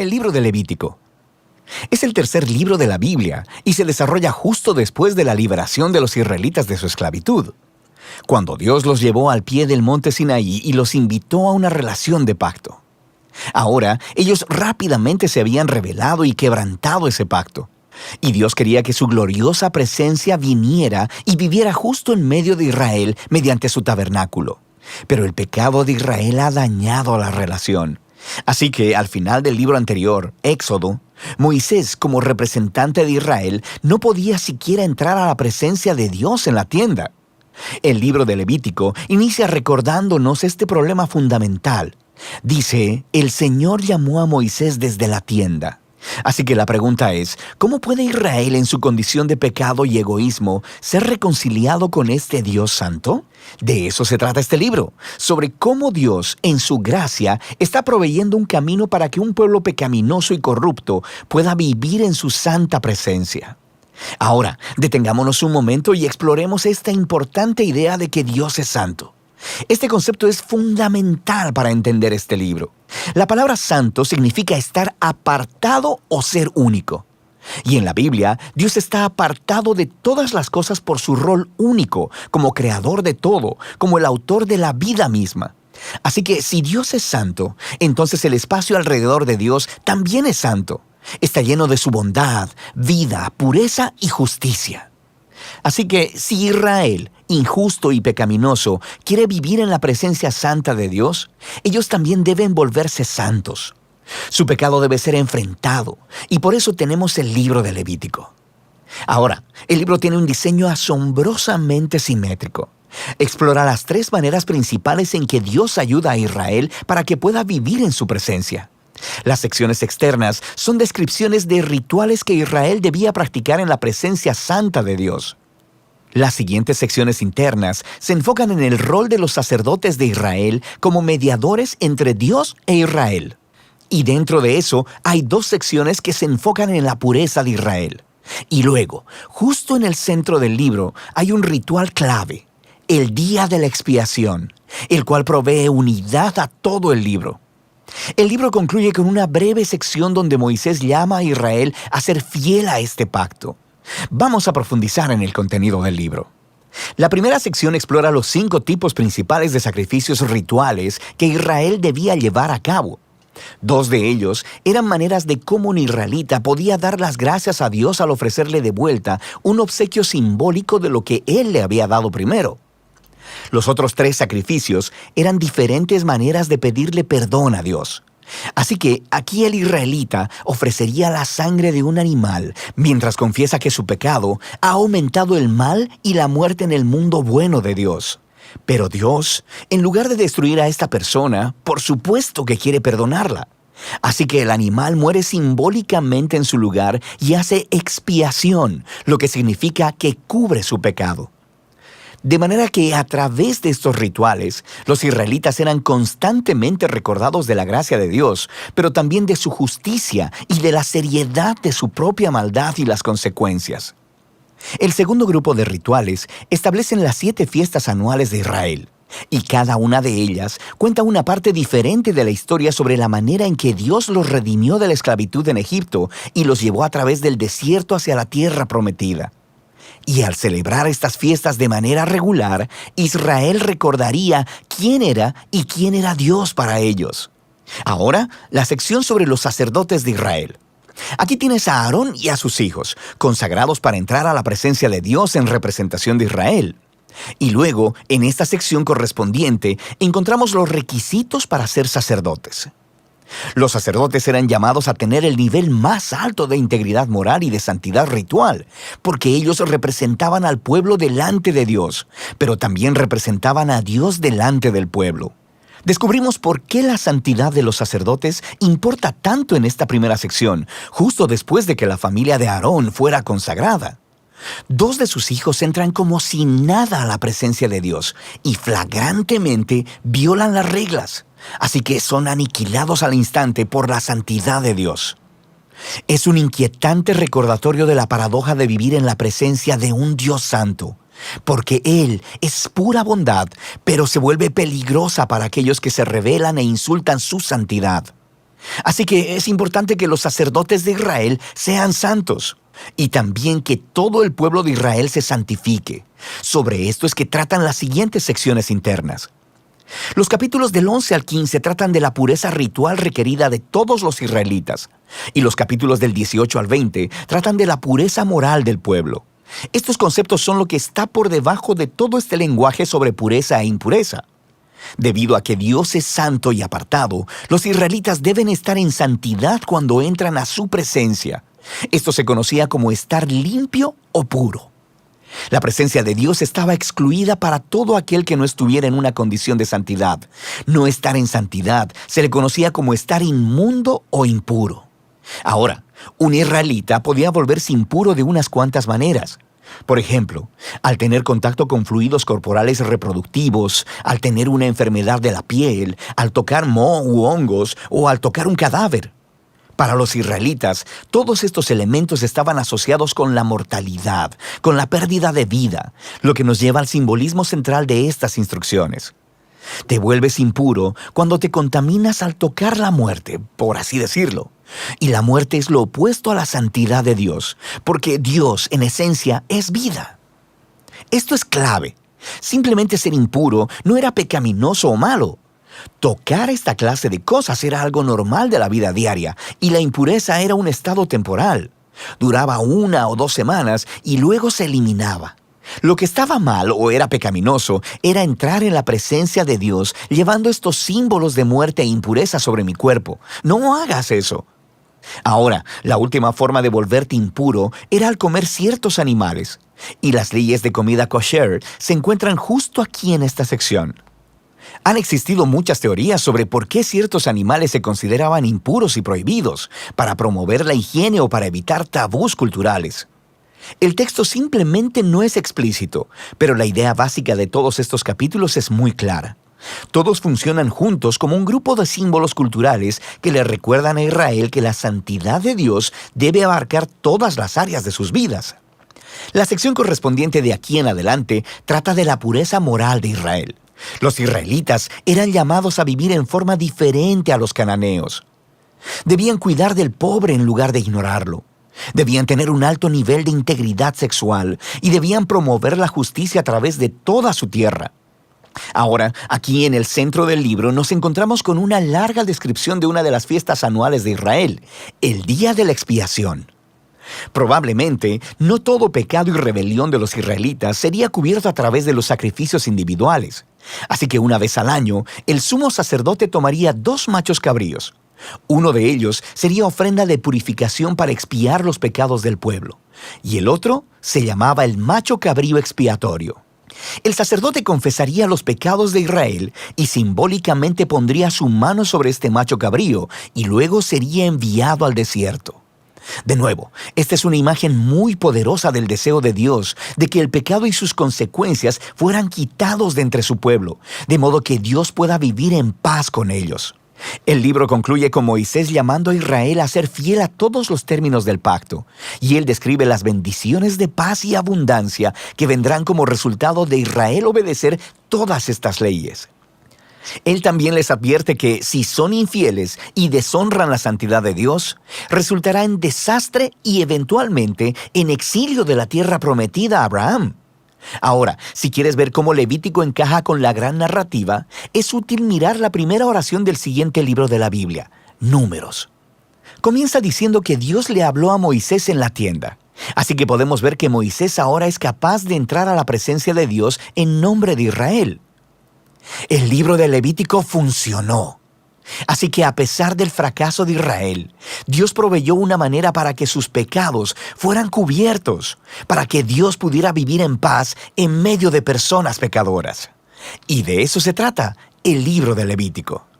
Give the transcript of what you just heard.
El libro de Levítico. Es el tercer libro de la Biblia y se desarrolla justo después de la liberación de los israelitas de su esclavitud, cuando Dios los llevó al pie del monte Sinaí y los invitó a una relación de pacto. Ahora, ellos rápidamente se habían rebelado y quebrantado ese pacto, y Dios quería que su gloriosa presencia viniera y viviera justo en medio de Israel mediante su tabernáculo. Pero el pecado de Israel ha dañado la relación. Así que al final del libro anterior, Éxodo, Moisés, como representante de Israel, no podía siquiera entrar a la presencia de Dios en la tienda. El libro de Levítico inicia recordándonos este problema fundamental. Dice, el Señor llamó a Moisés desde la tienda. Así que la pregunta es, ¿cómo puede Israel en su condición de pecado y egoísmo ser reconciliado con este Dios santo? De eso se trata este libro, sobre cómo Dios, en su gracia, está proveyendo un camino para que un pueblo pecaminoso y corrupto pueda vivir en su santa presencia. Ahora, detengámonos un momento y exploremos esta importante idea de que Dios es santo. Este concepto es fundamental para entender este libro. La palabra santo significa estar apartado o ser único. Y en la Biblia, Dios está apartado de todas las cosas por su rol único, como creador de todo, como el autor de la vida misma. Así que si Dios es santo, entonces el espacio alrededor de Dios también es santo. Está lleno de su bondad, vida, pureza y justicia. Así que si Israel, injusto y pecaminoso, quiere vivir en la presencia santa de Dios, ellos también deben volverse santos. Su pecado debe ser enfrentado, y por eso tenemos el libro de Levítico. Ahora, el libro tiene un diseño asombrosamente simétrico. Explora las tres maneras principales en que Dios ayuda a Israel para que pueda vivir en su presencia. Las secciones externas son descripciones de rituales que Israel debía practicar en la presencia santa de Dios. Las siguientes secciones internas se enfocan en el rol de los sacerdotes de Israel como mediadores entre Dios e Israel. Y dentro de eso hay dos secciones que se enfocan en la pureza de Israel. Y luego, justo en el centro del libro, hay un ritual clave, el Día de la Expiación, el cual provee unidad a todo el libro. El libro concluye con una breve sección donde Moisés llama a Israel a ser fiel a este pacto. Vamos a profundizar en el contenido del libro. La primera sección explora los 5 tipos principales de sacrificios rituales que Israel debía llevar a cabo. 2 de ellos eran maneras de cómo un israelita podía dar las gracias a Dios al ofrecerle de vuelta un obsequio simbólico de lo que Él le había dado primero. Los otros 3 sacrificios eran diferentes maneras de pedirle perdón a Dios. Así que aquí el israelita ofrecería la sangre de un animal mientras confiesa que su pecado ha aumentado el mal y la muerte en el mundo bueno de Dios. Pero Dios, en lugar de destruir a esta persona, por supuesto que quiere perdonarla. Así que el animal muere simbólicamente en su lugar y hace expiación, lo que significa que cubre su pecado. De manera que a través de estos rituales, los israelitas eran constantemente recordados de la gracia de Dios, pero también de su justicia y de la seriedad de su propia maldad y las consecuencias. El segundo grupo de rituales establecen las 7 fiestas anuales de Israel, y cada una de ellas cuenta una parte diferente de la historia sobre la manera en que Dios los redimió de la esclavitud en Egipto y los llevó a través del desierto hacia la tierra prometida. Y al celebrar estas fiestas de manera regular, Israel recordaría quién era y quién era Dios para ellos. Ahora, la sección sobre los sacerdotes de Israel. Aquí tienes a Aarón y a sus hijos, consagrados para entrar a la presencia de Dios en representación de Israel. Y luego, en esta sección correspondiente, encontramos los requisitos para ser sacerdotes. Los sacerdotes eran llamados a tener el nivel más alto de integridad moral y de santidad ritual, porque ellos representaban al pueblo delante de Dios, pero también representaban a Dios delante del pueblo. Descubrimos por qué la santidad de los sacerdotes importa tanto en esta primera sección, justo después de que la familia de Aarón fuera consagrada. 2 de sus hijos entran como si nada a la presencia de Dios y flagrantemente violan las reglas. Así que son aniquilados al instante por la santidad de Dios. Es un inquietante recordatorio de la paradoja de vivir en la presencia de un Dios santo, porque Él es pura bondad, pero se vuelve peligrosa para aquellos que se rebelan e insultan su santidad. Así que es importante que los sacerdotes de Israel sean santos y también que todo el pueblo de Israel se santifique. Sobre esto es que tratan las siguientes secciones internas. Los capítulos del 11 al 15 tratan de la pureza ritual requerida de todos los israelitas, y los capítulos del 18 al 20 tratan de la pureza moral del pueblo. Estos conceptos son lo que está por debajo de todo este lenguaje sobre pureza e impureza. Debido a que Dios es santo y apartado, los israelitas deben estar en santidad cuando entran a su presencia. Esto se conocía como estar limpio o puro. La presencia de Dios estaba excluida para todo aquel que no estuviera en una condición de santidad. No estar en santidad se le conocía como estar inmundo o impuro. Ahora, un israelita podía volverse impuro de unas cuantas maneras. Por ejemplo, al tener contacto con fluidos corporales reproductivos, al tener una enfermedad de la piel, al tocar moho u hongos o al tocar un cadáver. Para los israelitas, todos estos elementos estaban asociados con la mortalidad, con la pérdida de vida, lo que nos lleva al simbolismo central de estas instrucciones. Te vuelves impuro cuando te contaminas al tocar la muerte, por así decirlo. Y la muerte es lo opuesto a la santidad de Dios, porque Dios, en esencia, es vida. Esto es clave. Simplemente ser impuro no era pecaminoso o malo. Tocar esta clase de cosas era algo normal de la vida diaria, y la impureza era un estado temporal. Duraba 1 o 2 semanas y luego se eliminaba. Lo que estaba mal o era pecaminoso era entrar en la presencia de Dios llevando estos símbolos de muerte e impureza sobre mi cuerpo. No hagas eso. Ahora, la última forma de volverte impuro era al comer ciertos animales, y las leyes de comida kosher se encuentran justo aquí en esta sección. Han existido muchas teorías sobre por qué ciertos animales se consideraban impuros y prohibidos, para promover la higiene o para evitar tabús culturales. El texto simplemente no es explícito, pero la idea básica de todos estos capítulos es muy clara. Todos funcionan juntos como un grupo de símbolos culturales que le recuerdan a Israel que la santidad de Dios debe abarcar todas las áreas de sus vidas. La sección correspondiente de aquí en adelante trata de la pureza moral de Israel. Los israelitas eran llamados a vivir en forma diferente a los cananeos. Debían cuidar del pobre en lugar de ignorarlo. Debían tener un alto nivel de integridad sexual y debían promover la justicia a través de toda su tierra. Ahora, aquí en el centro del libro nos encontramos con una larga descripción de una de las fiestas anuales de Israel, el Día de la Expiación. Probablemente, no todo pecado y rebelión de los israelitas sería cubierto a través de los sacrificios individuales. Así que una vez al año, el sumo sacerdote tomaría 2 machos cabríos. Uno de ellos sería ofrenda de purificación para expiar los pecados del pueblo, y el otro se llamaba el macho cabrío expiatorio. El sacerdote confesaría los pecados de Israel y simbólicamente pondría su mano sobre este macho cabrío y luego sería enviado al desierto. De nuevo, esta es una imagen muy poderosa del deseo de Dios de que el pecado y sus consecuencias fueran quitados de entre su pueblo, de modo que Dios pueda vivir en paz con ellos. El libro concluye con Moisés llamando a Israel a ser fiel a todos los términos del pacto, y él describe las bendiciones de paz y abundancia que vendrán como resultado de Israel obedecer todas estas leyes. Él también les advierte que si son infieles y deshonran la santidad de Dios, resultará en desastre y eventualmente en exilio de la tierra prometida a Abraham. Ahora, si quieres ver cómo Levítico encaja con la gran narrativa, es útil mirar la primera oración del siguiente libro de la Biblia, Números. Comienza diciendo que Dios le habló a Moisés en la tienda. Así que podemos ver que Moisés ahora es capaz de entrar a la presencia de Dios en nombre de Israel. El libro de Levítico funcionó. Así que a pesar del fracaso de Israel, Dios proveyó una manera para que sus pecados fueran cubiertos, para que Dios pudiera vivir en paz en medio de personas pecadoras. Y de eso se trata el libro de Levítico.